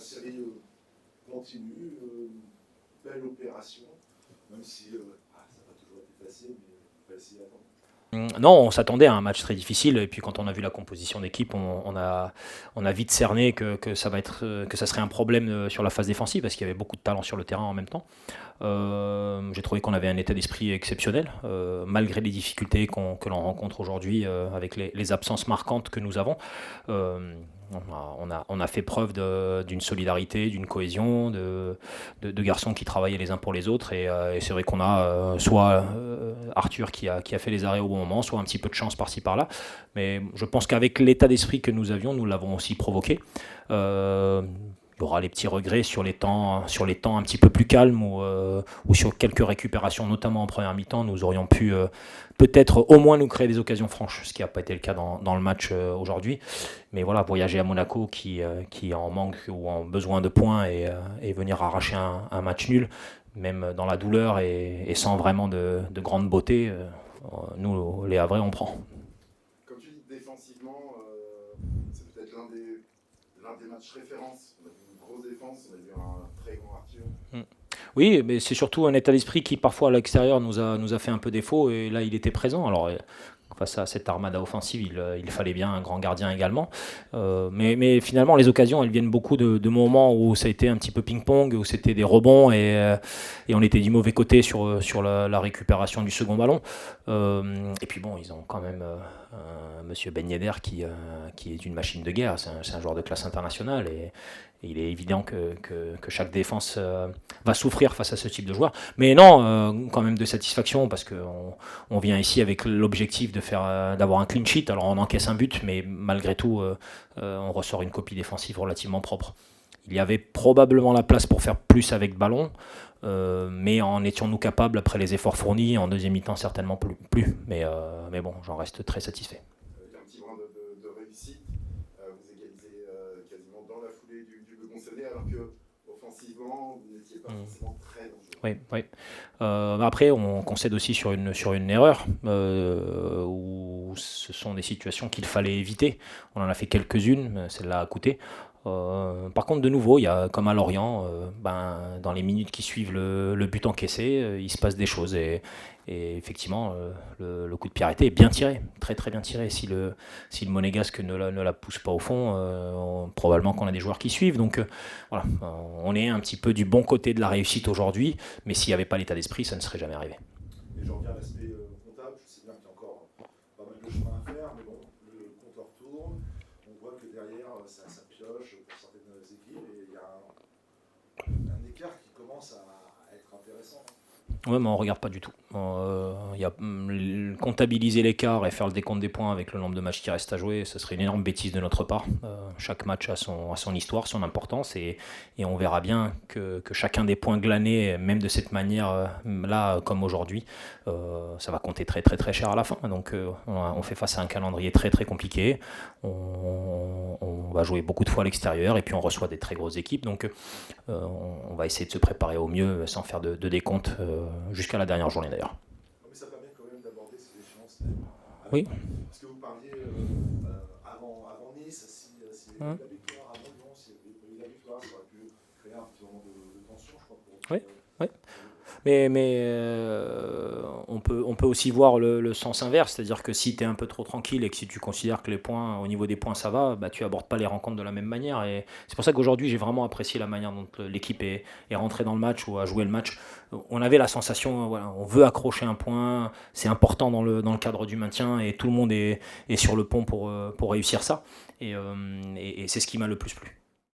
série continue, belle opération, même si ça n'a pas toujours été facile, mais on va essayer d'attendre. Non, on s'attendait à un match très difficile et puis quand on a vu la composition d'équipe, on a vite cerné que ça va être, que ça serait un problème sur la phase défensive parce qu'il y avait beaucoup de talent sur le terrain en même temps. J'ai trouvé qu'on avait un état d'esprit exceptionnel, malgré les difficultés que l'on rencontre aujourd'hui avec les absences marquantes que nous avons. Euh, on a fait preuve d'une solidarité, d'une cohésion, de garçons qui travaillaient les uns pour les autres. Et c'est vrai qu'on a soit Arthur qui a fait les arrêts au bon moment, soit un petit peu de chance par-ci par-là. Mais je pense qu'avec l'état d'esprit que nous avions, nous l'avons aussi provoqué. Il y aura les petits regrets sur les temps un petit peu plus calmes ou sur quelques récupérations, notamment en première mi-temps. Nous aurions pu peut-être au moins nous créer des occasions franches, ce qui n'a pas été le cas dans le match aujourd'hui. Mais voilà, voyager à Monaco qui en manque ou en besoin de points et venir arracher un match nul, même dans la douleur et sans vraiment de grande beauté, nous, les Havrais, on prend. Comme tu dis, défensivement, c'est peut-être l'un des matchs références. On a vu une grosse défense, on a vu un très grand Arthur. Oui, mais c'est surtout un état d'esprit qui parfois à l'extérieur nous a fait un peu défaut et là il était présent. Alors face à cette armada offensive, il fallait bien un grand gardien également. Mais finalement les occasions elles viennent beaucoup de moments où ça a été un petit peu ping-pong, où c'était des rebonds et on était du mauvais côté sur la récupération du second ballon. Et puis bon, ils ont quand même Monsieur Ben Yedder qui est une machine de guerre, c'est un joueur de classe internationale et il est évident que chaque défense va souffrir face à ce type de joueur. Mais non, quand même de satisfaction parce qu'on vient ici avec l'objectif d'avoir un clean sheet. Alors on encaisse un but, mais malgré tout, on ressort une copie défensive relativement propre. Il y avait probablement la place pour faire plus avec ballon, mais en étions-nous capables après les efforts fournis en deuxième mi-temps certainement plus. Mais bon, j'en reste très satisfait. Il y a un petit brin de réussite. Vous égalisez quasiment dans la foulée du but concédé, alors que offensivement, vous n'étiez pas forcément très dangereux. Oui, oui. Après, on concède aussi sur une erreur où ce sont des situations qu'il fallait éviter. On en a fait quelques-unes, celle-là a coûté. Par contre, de nouveau, il y a comme à Lorient, dans les minutes qui suivent le but encaissé, il se passe des choses. Et effectivement, le coup de pied arrêté est bien tiré, très très bien tiré. Si le Monégasque ne la pousse pas au fond, probablement qu'on a des joueurs qui suivent. Donc voilà, on est un petit peu du bon côté de la réussite aujourd'hui, mais s'il n'y avait pas l'état d'esprit, ça ne serait jamais arrivé. Et j'en reviens à l'aspect comptable. Je sais bien qu'il y a encore pas mal de chemin à faire, mais bon, le compteur tourne. On voit que derrière, ça pioche pour certaines équipes et il y a un écart qui commence à être intéressant. Ouais, mais on regarde pas du tout. Comptabiliser l'écart et faire le décompte des points avec le nombre de matchs qui restent à jouer, ce serait une énorme bêtise de notre part. Chaque match a son histoire, son importance, et on verra bien que chacun des points glanés, même de cette manière-là, comme aujourd'hui, ça va compter très très très cher à la fin. Donc on fait face à un calendrier très très compliqué. On va jouer beaucoup de fois à l'extérieur et puis on reçoit des très grosses équipes. Donc on va essayer de se préparer au mieux sans faire de décompte jusqu'à la dernière journée d'ailleurs. Mais ça permet quand même d'aborder ces échéances. Oui. Parce que vous parliez avant Nice, si la victoire avant Lyon, si la victoire, ça aurait pu créer un petit moment de tension, je crois. Oui, oui. Mais on peut aussi voir le sens inverse, c'est-à-dire que si tu es un peu trop tranquille et que si tu considères que les points, au niveau des points ça va, bah, tu abordes pas les rencontres de la même manière. Et c'est pour ça qu'aujourd'hui j'ai vraiment apprécié la manière dont l'équipe est rentrée dans le match ou a joué le match. On avait la sensation, voilà, on veut accrocher un point, c'est important dans le cadre du maintien et tout le monde est sur le pont pour réussir ça. Et c'est ce qui m'a le plus plu.